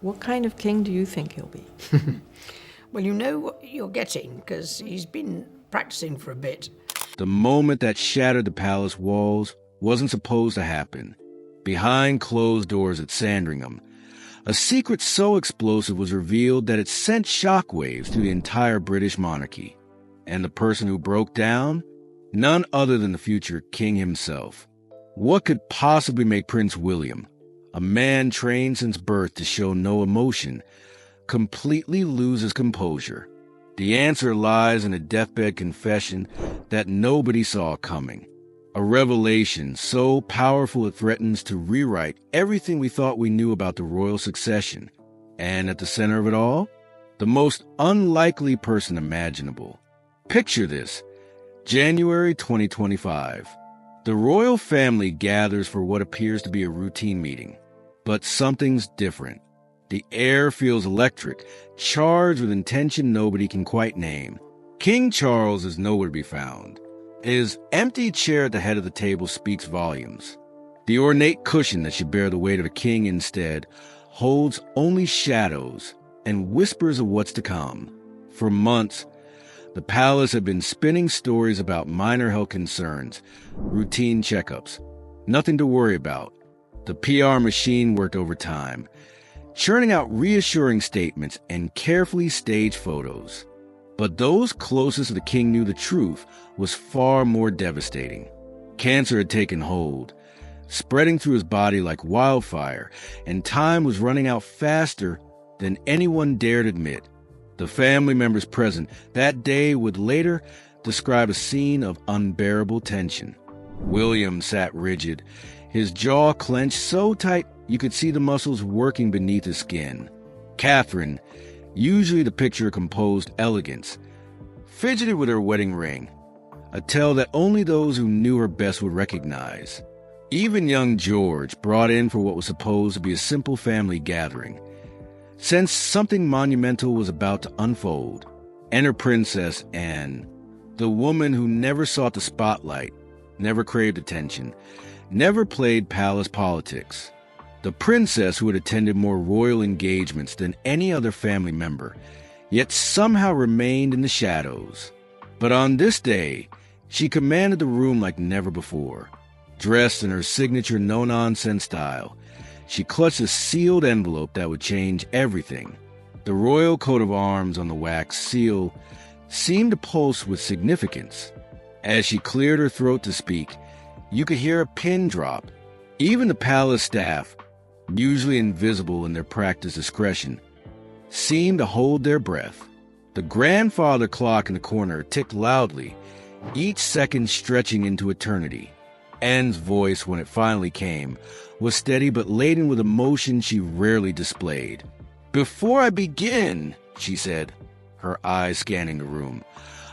What kind of king do you think he'll be? Well, you know what you're getting, because he's been practicing for a bit. The moment that shattered the palace walls wasn't supposed to happen. Behind closed doors at Sandringham, a secret so explosive was revealed that it sent shockwaves through the entire British monarchy. And the person who broke down? None other than the future king himself. What could possibly make Prince William, a man trained since birth to show no emotion, completely lose his composure? The answer lies in a deathbed confession that nobody saw coming. A revelation so powerful it threatens to rewrite everything we thought we knew about the royal succession. And at the center of it all, the most unlikely person imaginable. Picture this: January 2025. The royal family gathers for what appears to be a routine meeting. But something's different. The air feels electric, charged with intention nobody can quite name. King Charles is nowhere to be found. His empty chair at the head of the table speaks volumes. The ornate cushion that should bear the weight of a king instead holds only shadows and whispers of what's to come. For months, the palace had been spinning stories about minor health concerns, routine checkups. Nothing to worry about. The PR machine worked overtime, churning out reassuring statements and carefully staged photos. But those closest to the king knew the truth was far more devastating. Cancer had taken hold, spreading through his body like wildfire, and time was running out faster than anyone dared admit. The family members present that day would later describe a scene of unbearable tension. William sat rigid, his jaw clenched so tight you could see the muscles working beneath his skin. Catherine, usually the picture of composed elegance, fidgeted with her wedding ring, a tale that only those who knew her best would recognize. Even young George, brought in for what was supposed to be a simple family gathering, sensed something monumental was about to unfold. Enter Princess Anne, the woman who never sought the spotlight, never craved attention, never played palace politics. The princess who had attended more royal engagements than any other family member, yet somehow remained in the shadows. But on this day, she commanded the room like never before. Dressed in her signature no-nonsense style, she clutched a sealed envelope that would change everything. The royal coat of arms on the wax seal seemed to pulse with significance. As she cleared her throat to speak, you could hear a pin drop. Even the palace staff, usually invisible in their practiced discretion, seemed to hold their breath. The grandfather clock in the corner ticked loudly, each second stretching into eternity. Anne's voice, when it finally came, was steady but laden with emotion she rarely displayed. "Before I begin," she said, her eyes scanning the room,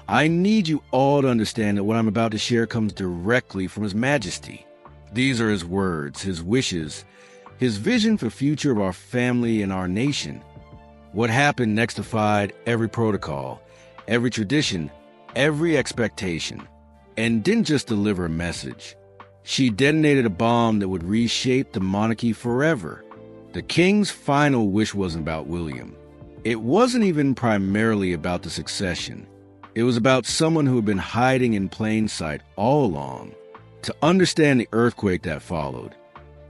"I need you all to understand that what I'm about to share comes directly from His Majesty. These are his words, his wishes, his vision for the future of our family and our nation. What happened next defied every protocol, every tradition, every expectation, and didn't just deliver a message. She detonated a bomb that would reshape the monarchy forever. The king's final wish wasn't about William. It wasn't even primarily about the succession. It was about someone who had been hiding in plain sight all along. To understand the earthquake that followed,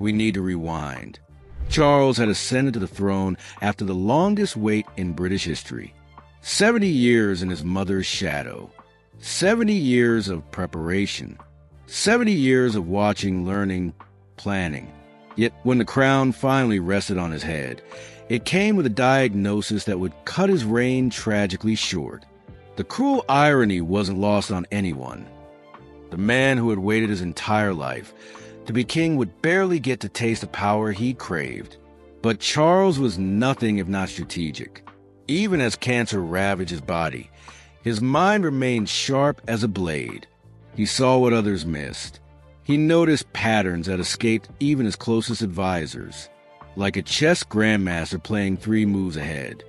we need to rewind. Charles had ascended to the throne after the longest wait in British history. 70 years in his mother's shadow. 70 years of preparation. 70 years of watching, learning, planning. Yet when the crown finally rested on his head, it came with a diagnosis that would cut his reign tragically short. The cruel irony wasn't lost on anyone. The man who had waited his entire life to be king would barely get to taste the power he craved. But Charles was nothing if not strategic. Even as cancer ravaged his body, his mind remained sharp as a blade. He saw what others missed. He noticed patterns that escaped even his closest advisors. Like a chess grandmaster playing 3 moves ahead,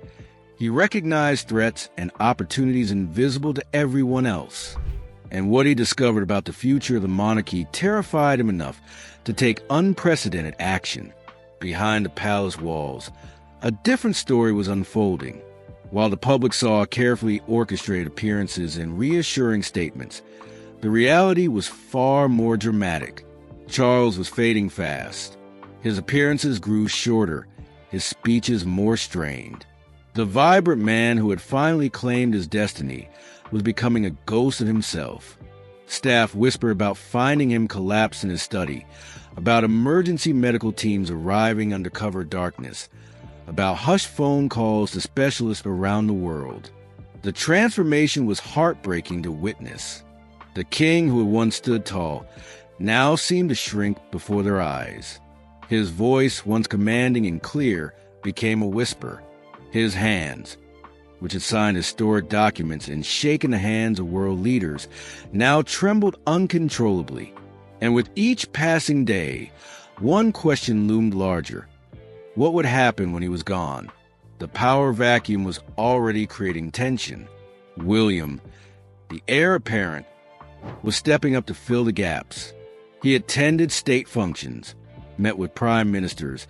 he recognized threats and opportunities invisible to everyone else. And what he discovered about the future of the monarchy terrified him enough to take unprecedented action. Behind the palace walls, A different story was unfolding. While the public saw carefully orchestrated appearances and reassuring statements, the reality was far more dramatic. Charles was fading fast. His appearances grew shorter, his speeches more strained. The vibrant man who had finally claimed his destiny was becoming a ghost of himself. Staff whispered about finding him collapsed in his study, about emergency medical teams arriving under cover darkness, about hushed phone calls to specialists around the world. The transformation was heartbreaking to witness. The king who had once stood tall now seemed to shrink before their eyes. His voice, once commanding and clear, became a whisper. His hands, which had signed historic documents and shaken the hands of world leaders, now trembled uncontrollably. And with each passing day, one question loomed larger. What would happen when he was gone? The power vacuum was already creating tension. William, the heir apparent, was stepping up to fill the gaps. He attended state functions, met with prime ministers,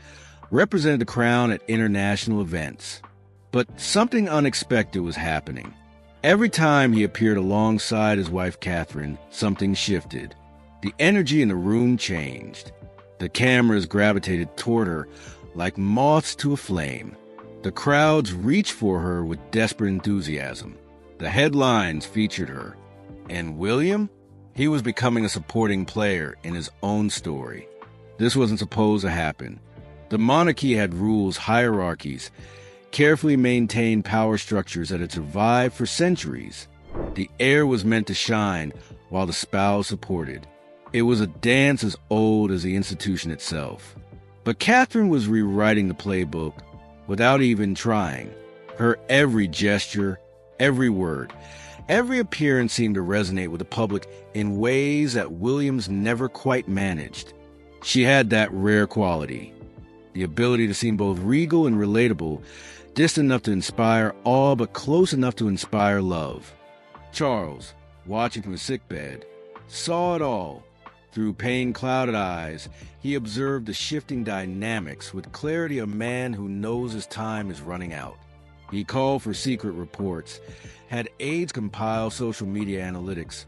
represented the crown at international events. But something unexpected was happening. Every time he appeared alongside his wife Catherine, something shifted. The energy in the room changed. The cameras gravitated toward her like moths to a flame. The crowds reached for her with desperate enthusiasm. The headlines featured her. And William? He was becoming a supporting player in his own story. This wasn't supposed to happen. The monarchy had rules, hierarchies, carefully maintained power structures that had survived for centuries. The heir was meant to shine while the spouse supported. It was a dance as old as the institution itself. But Catherine was rewriting the playbook without even trying. Her every gesture, every word, every appearance seemed to resonate with the public in ways that Williams never quite managed. She had that rare quality, the ability to seem both regal and relatable, distant enough to inspire awe but close enough to inspire love. Charles, watching from his sickbed, saw it all. Through pain-clouded eyes, he observed the shifting dynamics with clarity of a man who knows his time is running out. He called for secret reports, had aides compile social media analytics,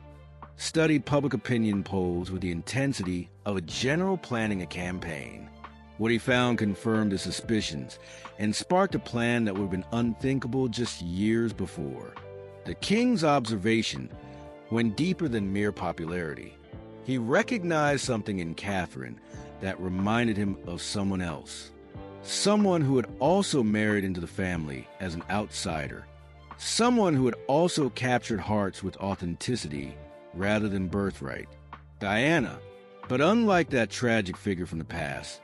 studied public opinion polls with the intensity of a general planning a campaign. What he found confirmed his suspicions and sparked a plan that would have been unthinkable just years before. The king's observation went deeper than mere popularity. He recognized something in Catherine that reminded him of someone else. Someone who had also married into the family as an outsider. Someone who had also captured hearts with authenticity rather than birthright. Diana. But unlike that tragic figure from the past,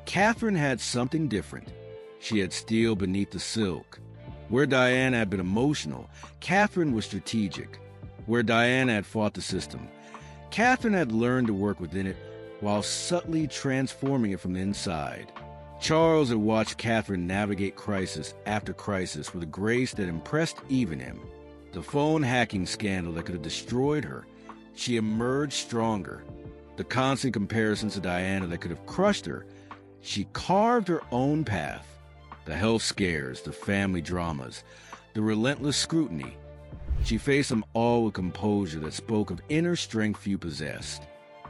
Catherine had something different. She had steel beneath the silk. Where Diana had been emotional, Catherine was strategic. Where Diana had fought the system, Catherine had learned to work within it while subtly transforming it from the inside. Charles had watched Catherine navigate crisis after crisis with a grace that impressed even him. The phone hacking scandal that could have destroyed her, she emerged stronger. The constant comparisons to Diana that could have crushed her, she carved her own path. The health scares, the family dramas, the relentless scrutiny. She faced them all with composure that spoke of inner strength few possessed.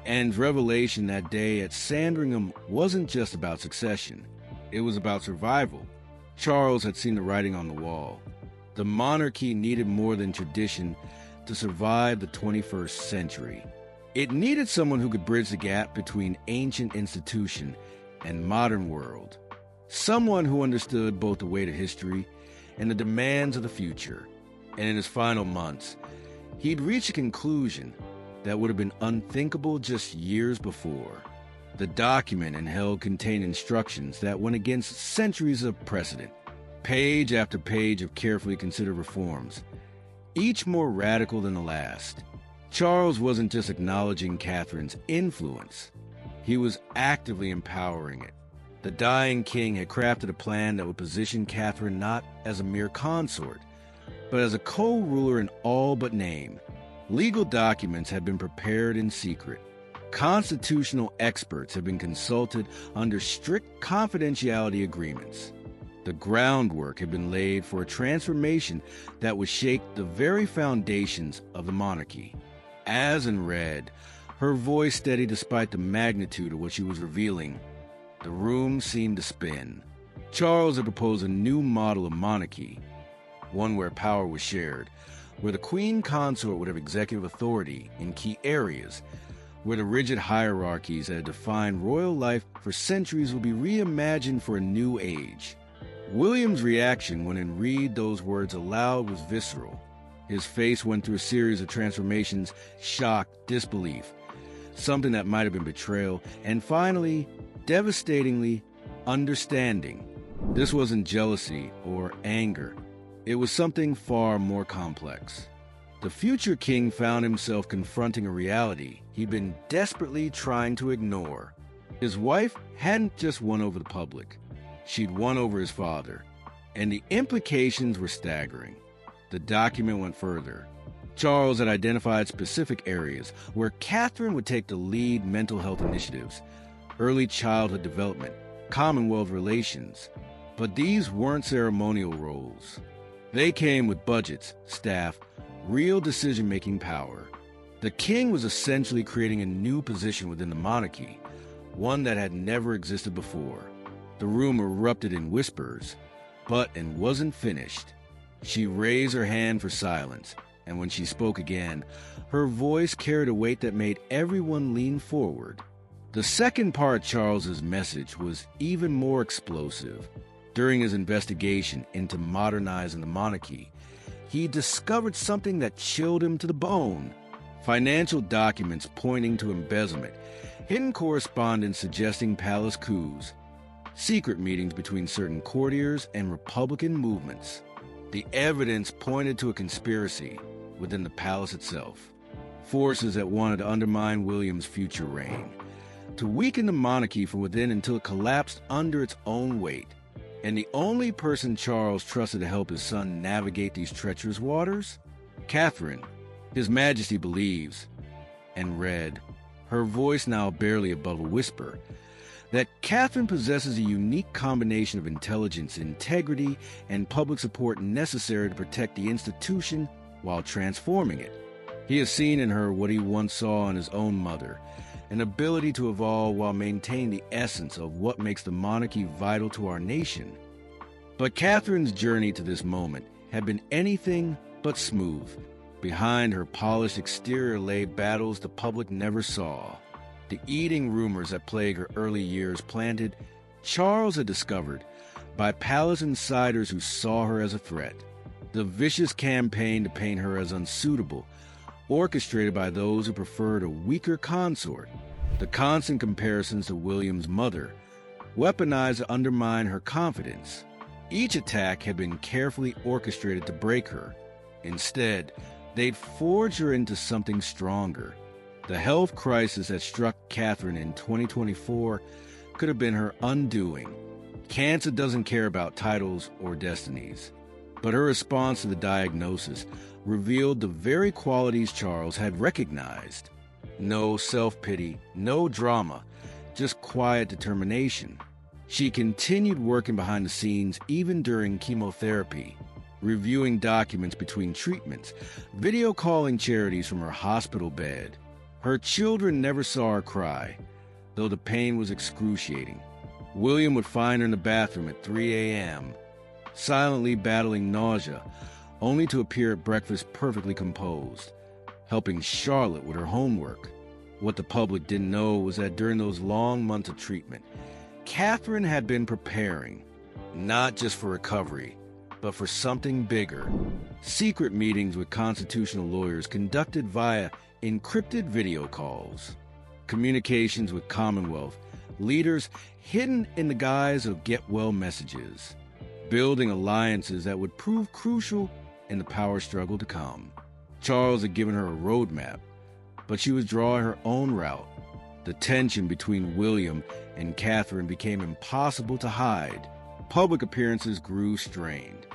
And revelation that day at Sandringham wasn't just about succession. It was about survival. Charles had seen the writing on the wall. The monarchy needed more than tradition to survive the 21st century. It needed someone who could bridge the gap between ancient institution and modern world. Someone who understood both the weight of history and the demands of the future. And in his final months, he'd reached a conclusion that would have been unthinkable just years before. The document and held contained instructions that went against centuries of precedent, page after page of carefully considered reforms, each more radical than the last. Charles wasn't just acknowledging Catherine's influence, he was actively empowering it. The dying king had crafted a plan that would position Catherine not as a mere consort, but as a co-ruler in all but name. Legal documents had been prepared in secret. Constitutional experts had been consulted under strict confidentiality agreements. The groundwork had been laid for a transformation that would shake the very foundations of the monarchy. As in read, her voice steady despite the magnitude of what she was revealing, the room seemed to spin. Charles had proposed a new model of monarchy, one where power was shared, where the queen consort would have executive authority in key areas, where the rigid hierarchies that had defined royal life for centuries would be reimagined for a new age. William's reaction when he read those words aloud was visceral. His face went through a series of transformations: shock, disbelief, something that might have been betrayal, and finally, devastatingly, understanding. This wasn't jealousy or anger. It was something far more complex. The future king found himself confronting a reality he'd been desperately trying to ignore. His wife hadn't just won over the public. She'd won over his father, and the implications were staggering. The document went further. Charles had identified specific areas where Catherine would take the lead: mental health initiatives, early childhood development, Commonwealth relations. But these weren't ceremonial roles. They came with budgets, staff, real decision-making power. The king was essentially creating a new position within the monarchy, one that had never existed before. The room erupted in whispers, but it wasn't finished. She raised her hand for silence, and when she spoke again, her voice carried a weight that made everyone lean forward. The second part of Charles's message was even more explosive. During his investigation into modernizing the monarchy, he discovered something that chilled him to the bone. Financial documents pointing to embezzlement, hidden correspondence suggesting palace coups, secret meetings between certain courtiers and Republican movements. The evidence pointed to a conspiracy within the palace itself, forces that wanted to undermine William's future reign, to weaken the monarchy from within until it collapsed under its own weight. And the only person Charles trusted to help his son navigate these treacherous waters? Catherine. His Majesty believes, and read, her voice now barely above a whisper, that Catherine possesses a unique combination of intelligence, integrity, and public support necessary to protect the institution while transforming it. He has seen in her what he once saw in his own mother, an ability to evolve while maintaining the essence of what makes the monarchy vital to our nation. But Catherine's journey to this moment had been anything but smooth. Behind her polished exterior lay battles the public never saw. The eating rumors that plagued her early years planted, Charles had discovered, by palace insiders who saw her as a threat. The vicious campaign to paint her as unsuitable, orchestrated by those who preferred a weaker consort. The constant comparisons to William's mother, weaponized to undermine her confidence. Each attack had been carefully orchestrated to break her. Instead, they'd forged her into something stronger. The health crisis that struck Catherine in 2024 could have been her undoing. Cancer doesn't care about titles or destinies. But her response to the diagnosis revealed the very qualities Charles had recognized. No self-pity, no drama, just quiet determination. She continued working behind the scenes even during chemotherapy, reviewing documents between treatments, video calling charities from her hospital bed. Her children never saw her cry, though the pain was excruciating. William would find her in the bathroom at 3 a.m., silently battling nausea, only to appear at breakfast perfectly composed, helping Charlotte with her homework. What the public didn't know was that during those long months of treatment, Catherine had been preparing, not just for recovery, but for something bigger. Secret meetings with constitutional lawyers conducted via encrypted video calls, communications with Commonwealth leaders hidden in the guise of get-well messages, building alliances that would prove crucial in the power struggle to come. Charles had given her a roadmap, but she was drawing her own route. The tension between William and Catherine became impossible to hide. Public appearances grew strained.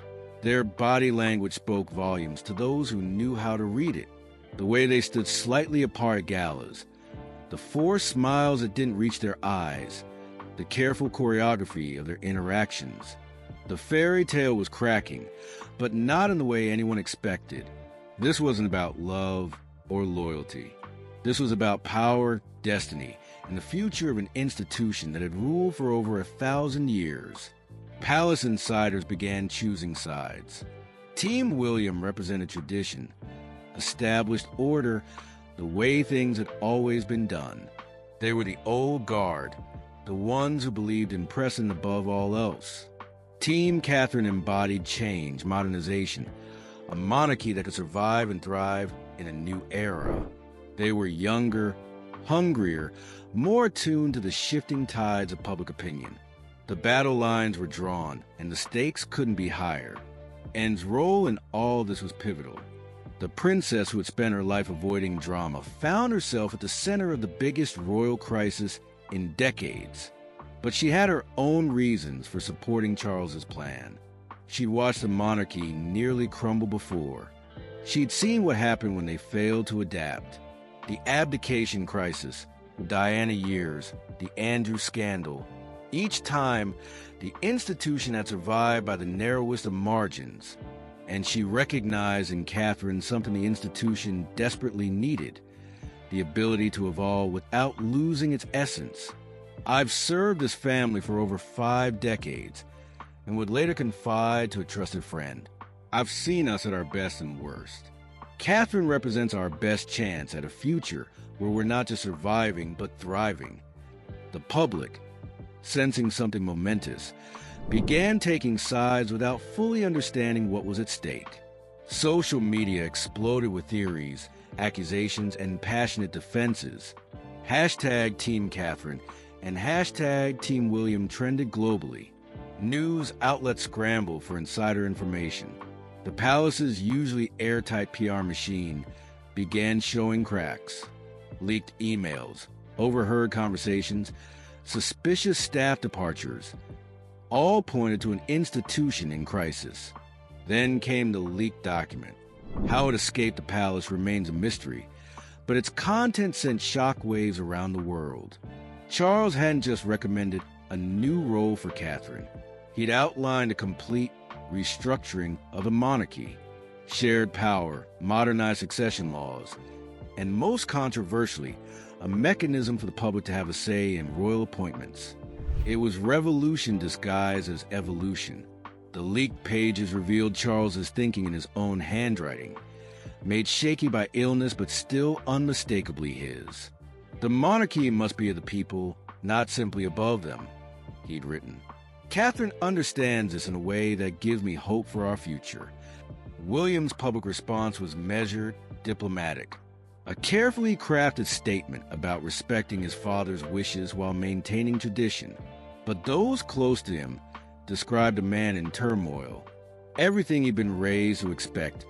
Their body language spoke volumes to those who knew how to read it. The way they stood slightly apart at galas, the forced smiles that didn't reach their eyes, the careful choreography of their interactions. The fairy tale was cracking, but not in the way anyone expected. This wasn't about love or loyalty. This was about power, destiny, and the future of an institution that had ruled for over 1,000 years. Palace insiders began choosing sides. Team William represented tradition, established order, the way things had always been done. They were the old guard, the ones who believed in pressing above all else. Team Catherine embodied change, modernization, a monarchy that could survive and thrive in a new era. They were younger, hungrier, more attuned to the shifting tides of public opinion. The battle lines were drawn, and the stakes couldn't be higher. Anne's role in all this was pivotal. The princess who had spent her life avoiding drama found herself at the center of the biggest royal crisis in decades. But she had her own reasons for supporting Charles's plan. She'd watched the monarchy nearly crumble before. She'd seen what happened when they failed to adapt. The abdication crisis, Diana years, the Andrew scandal. Each time, the institution had survived by the narrowest of margins, and she recognized in Catherine something the institution desperately needed, the ability to evolve without losing its essence. I've served this family for over 5 decades, and would later confide to a trusted friend. I've seen us at our best and worst. Catherine represents our best chance at a future where we're not just surviving, but thriving. The public, sensing something momentous, began taking sides without fully understanding what was at stake. Social media exploded with theories, accusations, and passionate defenses. Hashtag Team Catherine and hashtag Team William trended globally. News outlets scrambled for insider information. The palace's usually airtight PR machine began showing cracks. Leaked emails, overheard conversations, suspicious staff departures, all pointed to an institution in crisis. Then came the leaked document. How it escaped the palace remains a mystery, but its content sent shockwaves around the world. Charles hadn't just recommended a new role for Catherine. He'd outlined a complete restructuring of the monarchy, shared power, modernized succession laws, and most controversially, a mechanism for the public to have a say in royal appointments. It was revolution disguised as evolution. The leaked pages revealed Charles's thinking in his own handwriting, made shaky by illness but still unmistakably his. The monarchy must be of the people, not simply above them, he'd written. Catherine understands this in a way that gives me hope for our future. William's public response was measured, diplomatic. A carefully crafted statement about respecting his father's wishes while maintaining tradition. But those close to him described a man in turmoil. Everything he'd been raised to expect,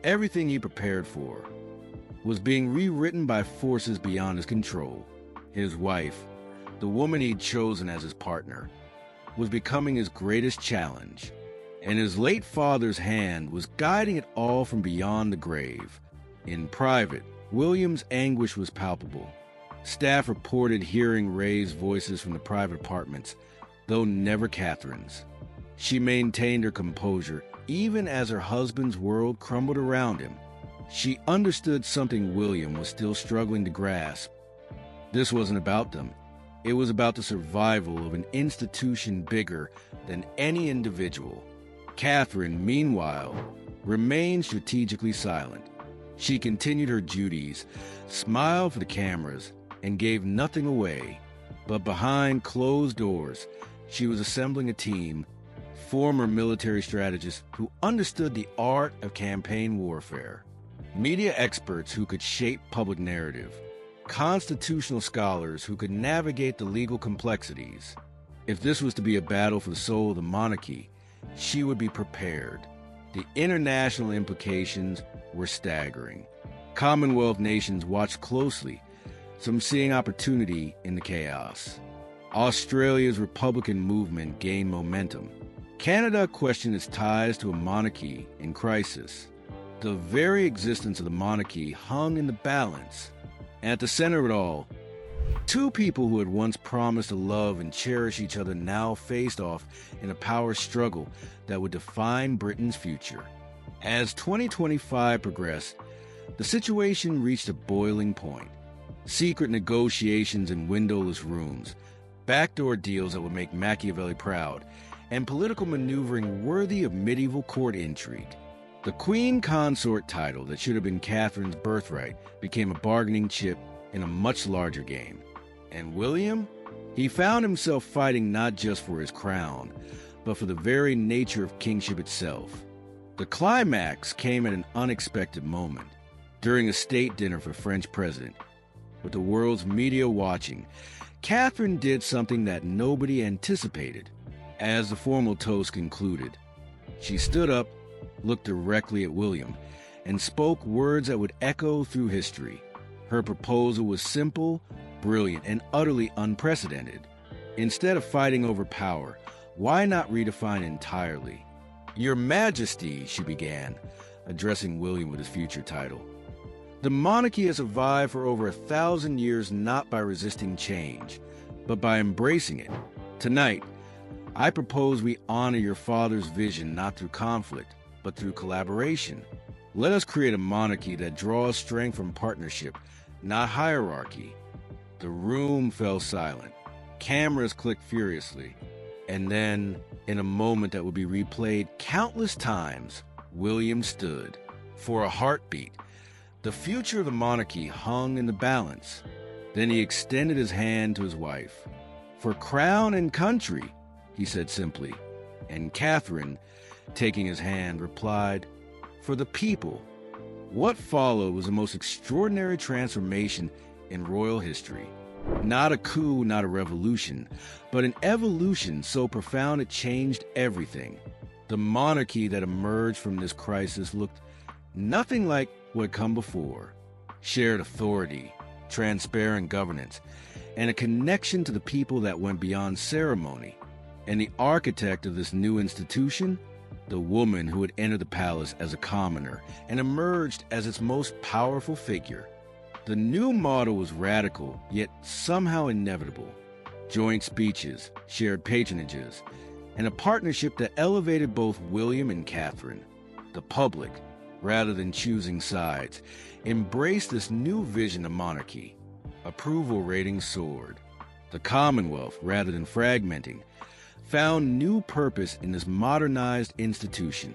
everything he prepared for, was being rewritten by forces beyond his control. His wife, the woman he'd chosen as his partner, was becoming his greatest challenge, and his late father's hand was guiding it all from beyond the grave. In private, William's anguish was palpable. Staff reported hearing raised voices from the private apartments, though never Catherine's. She maintained her composure, even as her husband's world crumbled around him. She understood something William was still struggling to grasp. This wasn't about them. It was about the survival of an institution bigger than any individual. Catherine, meanwhile, remained strategically silent. She continued her duties, smiled for the cameras, and gave nothing away. But behind closed doors, she was assembling a team, former military strategists who understood the art of campaign warfare, media experts who could shape public narrative, constitutional scholars who could navigate the legal complexities. If this was to be a battle for the soul of the monarchy, she would be prepared. The international implications were staggering. Commonwealth nations watched closely, some seeing opportunity in the chaos. Australia's Republican movement gained momentum. Canada questioned its ties to a monarchy in crisis. The very existence of the monarchy hung in the balance. And at the center of it all, Two people who had once promised to love and cherish each other now faced off in a power struggle that would define Britain's future. As 2025 progressed, the situation reached a boiling point. Secret negotiations in windowless rooms, backdoor deals that would make Machiavelli proud, and political maneuvering worthy of medieval court intrigue. The Queen Consort title that should have been Catherine's birthright became a bargaining chip in a much larger game. And William? He found himself fighting not just for his crown, but for the very nature of kingship itself. The climax came at an unexpected moment. During a state dinner for French president, with the world's media watching, Catherine did something that nobody anticipated. As the formal toast concluded, she stood up, looked directly at William, and spoke words that would echo through history. Her proposal was simple, brilliant, and utterly unprecedented. Instead of fighting over power, why not redefine entirely? Your Majesty, she began, addressing William with his future title. The monarchy has survived for over 1,000 years not by resisting change, but by embracing it. Tonight, I propose we honor your father's vision not through conflict, but through collaboration. Let us create a monarchy that draws strength from partnership, not hierarchy. The room fell silent. Cameras clicked furiously. And then, in a moment that would be replayed countless times, William stood. For a heartbeat, the future of the monarchy hung in the balance. Then he extended his hand to his wife. For crown and country, he said simply. And Catherine, taking his hand, replied, for the people. What followed was the most extraordinary transformation in royal history. Not a coup, not a revolution, but an evolution so profound it changed everything. The monarchy that emerged from this crisis looked nothing like what had come before. Shared authority, transparent governance, and a connection to the people that went beyond ceremony. And the architect of this new institution, the woman who had entered the palace as a commoner and emerged as its most powerful figure. The new model was radical, yet somehow inevitable. Joint speeches, shared patronages, and a partnership that elevated both William and Catherine. The public, rather than choosing sides, embraced this new vision of monarchy. Approval ratings soared. The Commonwealth, rather than fragmenting, found new purpose in this modernized institution.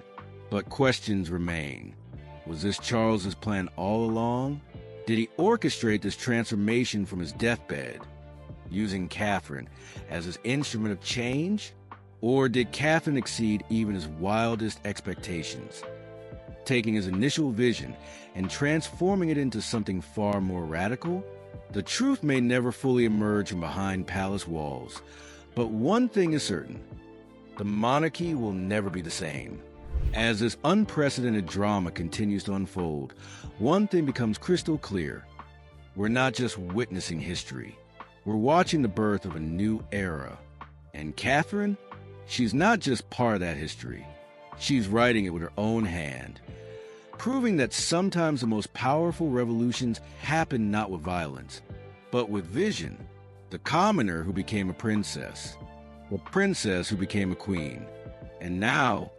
But questions remain. Was this Charles's plan all along? Did he orchestrate this transformation from his deathbed, using Catherine as his instrument of change? Or did Catherine exceed even his wildest expectations, taking his initial vision and transforming it into something far more radical? The truth may never fully emerge from behind palace walls, but one thing is certain: the monarchy will never be the same. As this unprecedented drama continues to unfold, one thing becomes crystal clear. We're not just witnessing history. We're watching the birth of a new era. And Catherine, she's not just part of that history. She's writing it with her own hand, proving that sometimes the most powerful revolutions happen not with violence, but with vision. The commoner who became a princess, the princess who became a queen, and now,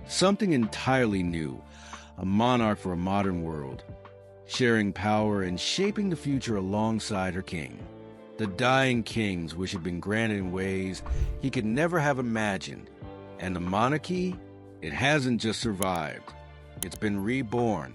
something entirely new, a monarch for a modern world, sharing power and shaping the future alongside her king. The dying king's wish had been granted in ways he could never have imagined. And the monarchy, it hasn't just survived. It's been reborn.